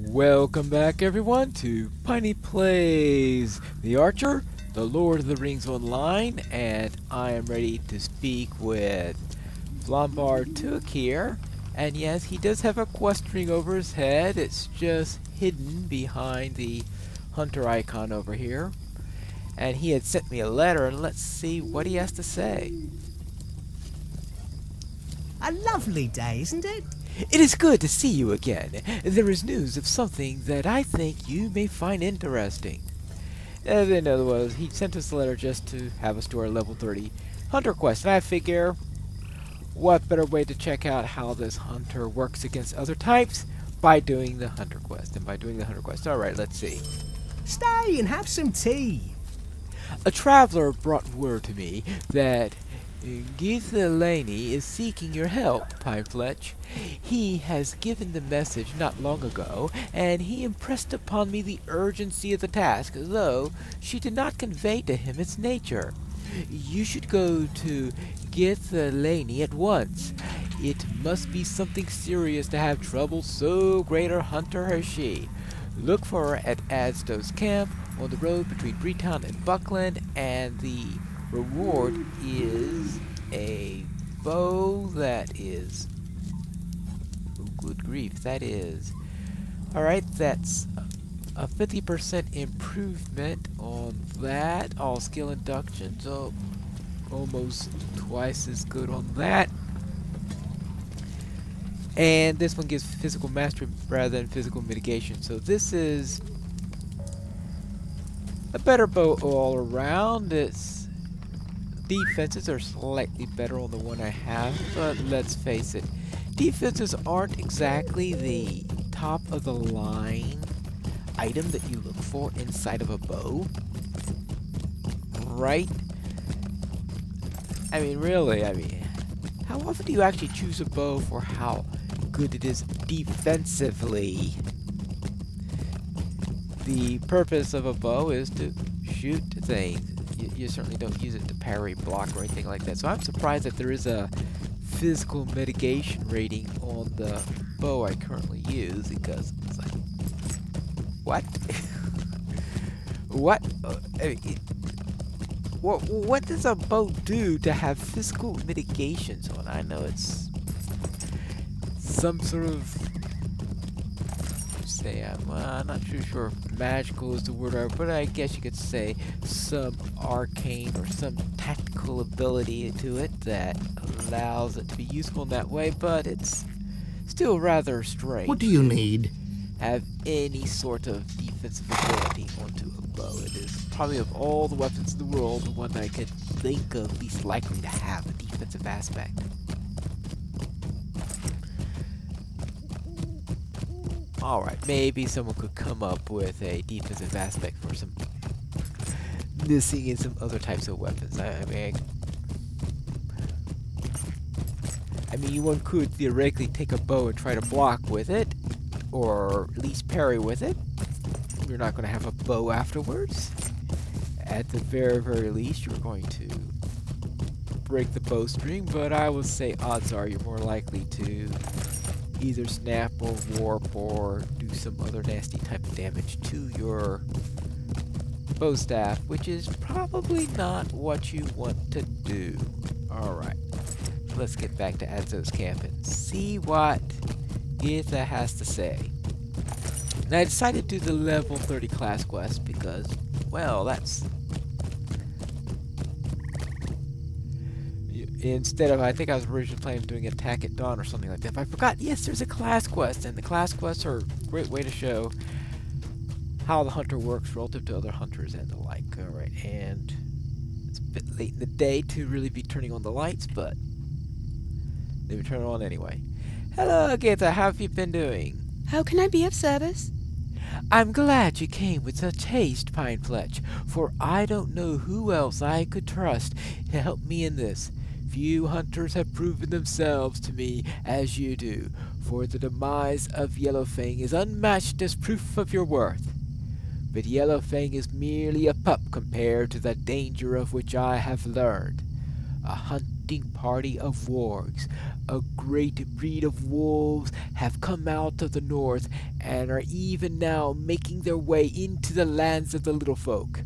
Welcome back, everyone, to Piney Plays The Archer, The Lord of the Rings Online, and I am ready to speak with Flambard Took here. And yes, he does have a quest ring over his head. It's just hidden behind the hunter icon over here. And he had sent me a letter, and let's see what he has to say. A lovely day, isn't it? It is good to see you again. There is news of something that I think you may find interesting. In other words, he sent us a letter just to have us do our level 30 hunter quest. And I figure, what better way to check out how this hunter works against other types? By doing the hunter quest. And by doing the hunter quest. Alright, let's see. Stay and have some tea. A traveler brought word to me that Githelani is seeking your help, Pinefletch. He has given the message not long ago, and he impressed upon me the urgency of the task, though she did not convey to him its nature. You should go to Githelani at once. It must be something serious to have trouble so great a hunter as she. Look for her at Adsto's camp on the road between Breetown and Buckland, and the reward is a bow that is... oh, good grief, that is... alright, that's a 50% improvement on that. All skill induction, so almost twice as good on that. And this one gives physical mastery rather than physical mitigation, so this is a better bow all around. Its defenses are slightly better on the one I have, but let's face it, defenses aren't exactly the top of the line item that you look for inside of a bow, right? I mean, really, how often do you actually choose a bow for how good it is defensively? The purpose of a bow is to shoot things. You certainly don't use it to parry, block, or anything like that. So I'm surprised that there is a physical mitigation rating on the bow I currently use, because it's like, what? What? What does a bow do to have physical mitigations on? I know it's some sort of, say, I'm not too sure if magical is the word, but I guess you could say some arcane or some tactical ability to it that allows it to be useful in that way, but it's still rather strange. What do you need? Have any sort of defensive ability onto a bow. It is probably, of all the weapons in the world, the one I could think of least likely to have a defensive aspect. Alright, maybe someone could come up with a defensive aspect for some missing in some other types of weapons. I mean, one could theoretically take a bow and try to block with it, or at least parry with it. You're not going to have a bow afterwards. At the very, very least, you're going to break the bowstring, but I would say odds are you're more likely to either snap or warp or do some other nasty type of damage to your bow staff, which is probably not what you want to do. Alright, let's get back to Adzo's camp and see what Githa has to say. Now I decided to do the level 30 class quest because, well, that's... instead of, I think I was originally planning on doing Attack at Dawn or something like that, but I forgot, yes, there's a class quest, and the class quests are a great way to show how the hunter works relative to other hunters and the like. Alright, and it's a bit late in the day to really be turning on the lights, but they would turn it on anyway. Hello, Agatha, how have you been doing? How can I be of service? I'm glad you came with such haste, Pinefletch, for I don't know who else I could trust to help me in this. Few hunters have proven themselves to me as you do, for the demise of Yellowfang is unmatched as proof of your worth. But Yellowfang is merely a pup compared to the danger of which I have learned. A hunting party of wargs, A great breed of wolves have come out of the north and are even now making their way into the lands of the little folk.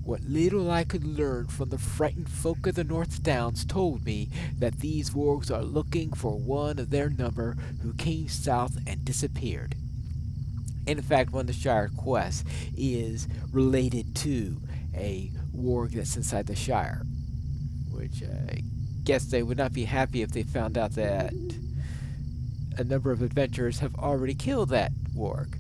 What little I could learn from the frightened folk of the North Downs told me that these wargs are looking for one of their number who came south and disappeared. In fact, one of the Shire quests is related to a warg that's inside the Shire, which I guess they would not be happy if they found out that a number of adventurers have already killed that warg.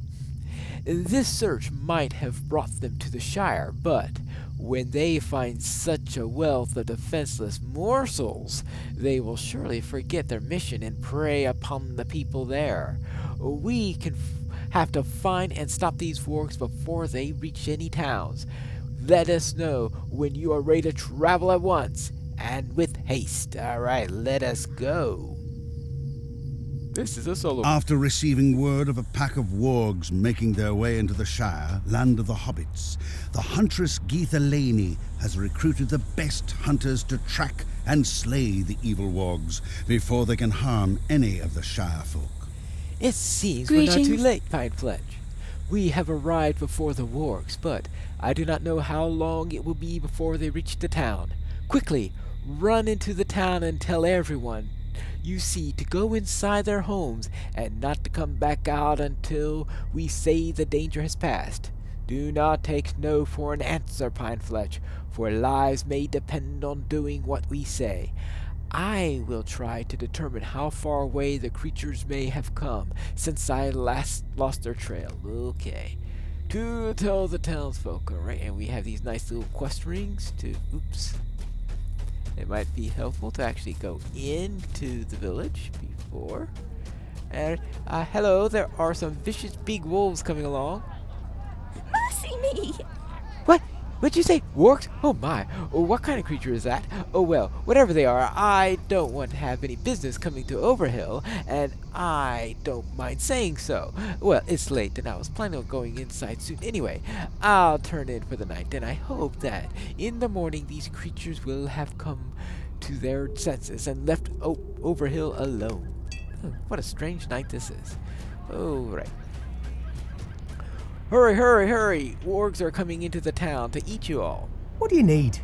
This search might have brought them to the Shire, but when they find such a wealth of defenseless morsels, they will surely forget their mission and prey upon the people there. We have to find and stop these wargs before they reach any towns. Let us know when you are ready to travel at once, and with haste. All right, let us go. This is a solo. After receiving word of a pack of wargs making their way into the Shire, land of the hobbits, the huntress Geetha Laney has recruited the best hunters to track and slay the evil wargs before they can harm any of the Shire folk. It seems we're not too Greetings. late, Pine Fletch. We have arrived before the wargs, but I do not know how long it will be before they reach the town. Quickly, run into the town and tell everyone you see to go inside their homes and not to come back out until we say the danger has passed. Do not take no for an answer, Pine Fletch, for lives may depend on doing what we say. I will try to determine how far away the creatures may have come since I last lost their trail. Okay. To tell the townsfolk, alright? And we have these nice little quest rings to... Oops. It might be helpful to actually go into the village before. And, hello, there are some vicious big wolves coming along. Mercy me! What? What'd you say? Wargs? Oh my. Oh, what kind of creature is that? Oh well, whatever they are, I don't want to have any business coming to Overhill, and I don't mind saying so. Well, it's late, and I was planning on going inside soon anyway. I'll turn in for the night, and I hope that in the morning these creatures will have come to their senses and left Overhill alone. What a strange night this is. Oh, right. Hurry, hurry, hurry! Wargs are coming into the town to eat you all. What do you need?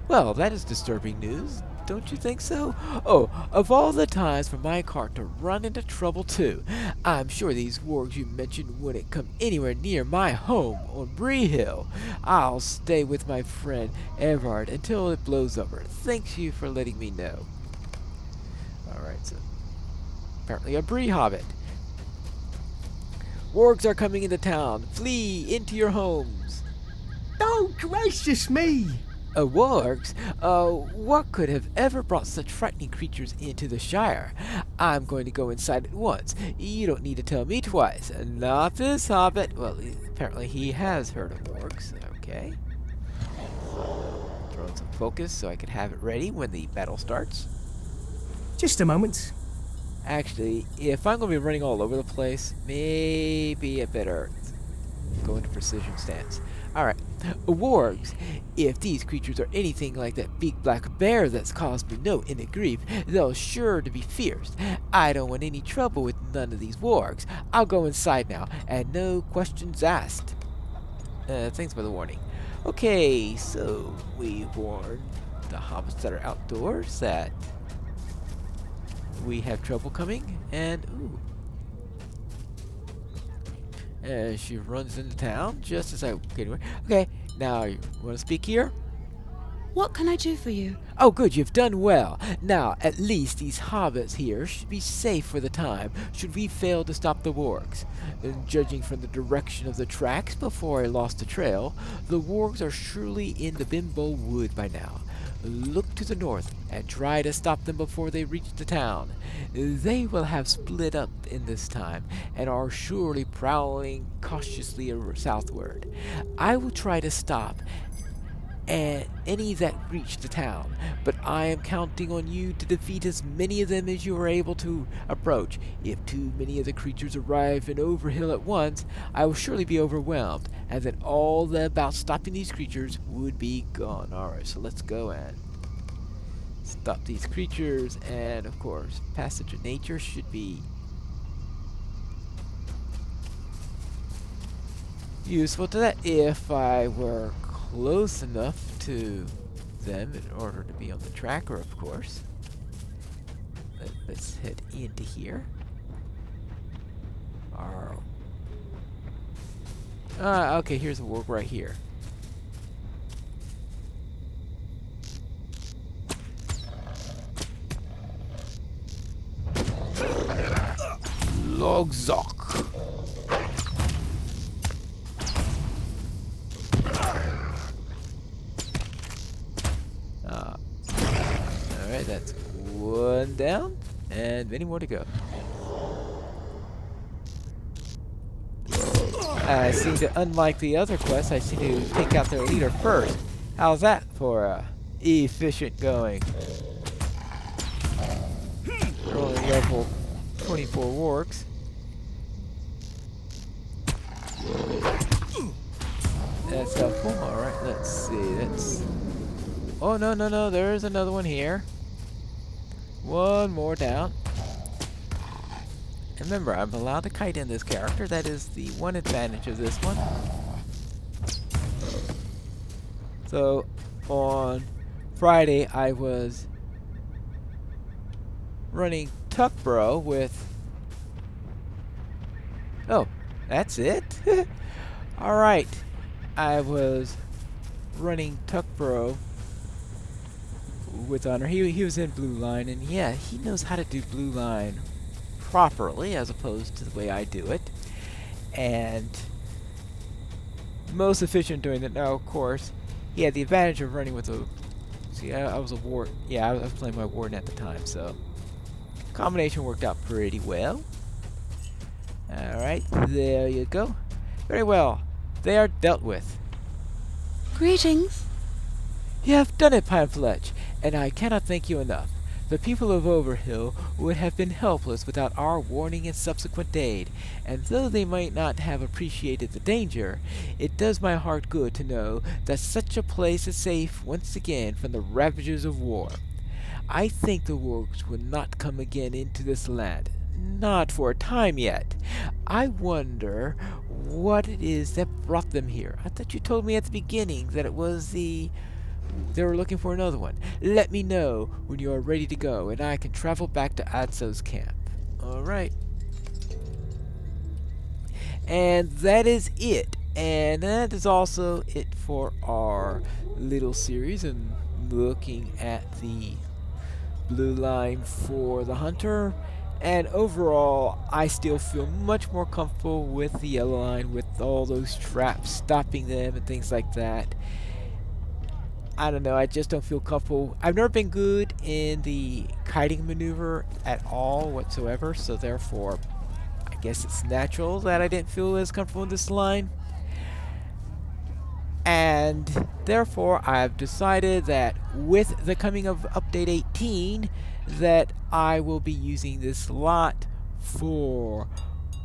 Well, that is disturbing news. Don't you think so? Oh, of all the times for my cart to run into trouble too. I'm sure these wargs you mentioned wouldn't come anywhere near my home on Bree Hill. I'll stay with my friend Everard until it blows over. Thank you for letting me know. Alright, so apparently a Bree hobbit. Wargs are coming into town. Flee into your homes. Oh, gracious me! Wargs? What could have ever brought such frightening creatures into the Shire? I'm going to go inside at once. You don't need to tell me twice. Not this hobbit. Well, apparently he has heard of wargs. Okay. Throw in some focus so I can have it ready when the battle starts. Just a moment. Actually, if I'm going to be running all over the place, maybe I better go into precision stance. Alright, wargs. If these creatures are anything like that big black bear that's caused me no end of grief, they're sure to be fierce. I don't want any trouble with none of these wargs. I'll go inside now, and no questions asked. Thanks for the warning. Okay, so we've warned the hobbits that are outdoors that we have trouble coming, and ooh. She runs into town just as I get away. Okay, now you want to speak here? What can I do for you? Oh, good, you've done well. Now, at least these hobbits here should be safe for the time, should we fail to stop the wargs. And judging from the direction of the tracks before I lost the trail, the wargs are surely in the Bimbo Wood by now. Look to the north and try to stop them before they reach the town. They will have split up in this time and are surely prowling cautiously southward. I will try to stop any that reach the town, but I am counting on you to defeat as many of them as you are able to approach. If too many of the creatures arrive in Overhill at once, I will surely be overwhelmed, and then all about stopping these creatures would be gone. Alright, so let's go and stop these creatures, and of course, passage of nature should be useful to that if I were close enough to them in order to be on the tracker, of course. Let's head into here. Okay, here's a warg right here. Logzok. Alright, that's one down, and many more to go. I seem to, unlike the other quests, I seem to take out their leader first. How's that for efficient going? We're only level 24 wargs. That's helpful. Alright, let's see. That's. Oh, no, there's another one here. One more down. And remember, I'm allowed to kite in this character. That is the one advantage of this one. So, on Friday, I was running Tuckbro with... Oh, that's it? Alright. I was running Tuckbro with Honor. He was in blue line, and yeah, he knows how to do blue line properly as opposed to the way I do it, and most efficient doing it. Now, of course, he had the advantage of running with a. See, I was a ward. Yeah, I was playing my warden at the time, so combination worked out pretty well. All right, there you go. Very well. They are dealt with. Greetings. You have done it, Pineleaf, and I cannot thank you enough. The people of Overhill would have been helpless without our warning and subsequent aid, and though they might not have appreciated the danger, it does my heart good to know that such a place is safe once again from the ravages of war. I think the wargs will not come again into this land. Not for a time yet. I wonder what it is that brought them here. I thought you told me at the beginning that it was they were looking for another one. Let me know when you are ready to go, and I can travel back to Adso's camp. Alright. And that is it. And that is also it for our little series and looking at the blue line for the hunter. And overall, I still feel much more comfortable with the yellow line, with all those traps stopping them and things like that. I don't know, I just don't feel comfortable. I've never been good in the kiting maneuver at all whatsoever, so therefore, I guess it's natural that I didn't feel as comfortable in this line. And therefore, I've decided that with the coming of Update 18, that I will be using this lot for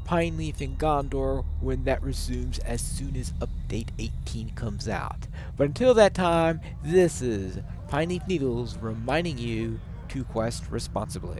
Pineleaf and Gondor when that resumes as soon as Update 18 comes out. But until that time, this is Pineleaf Needles reminding you to quest responsibly.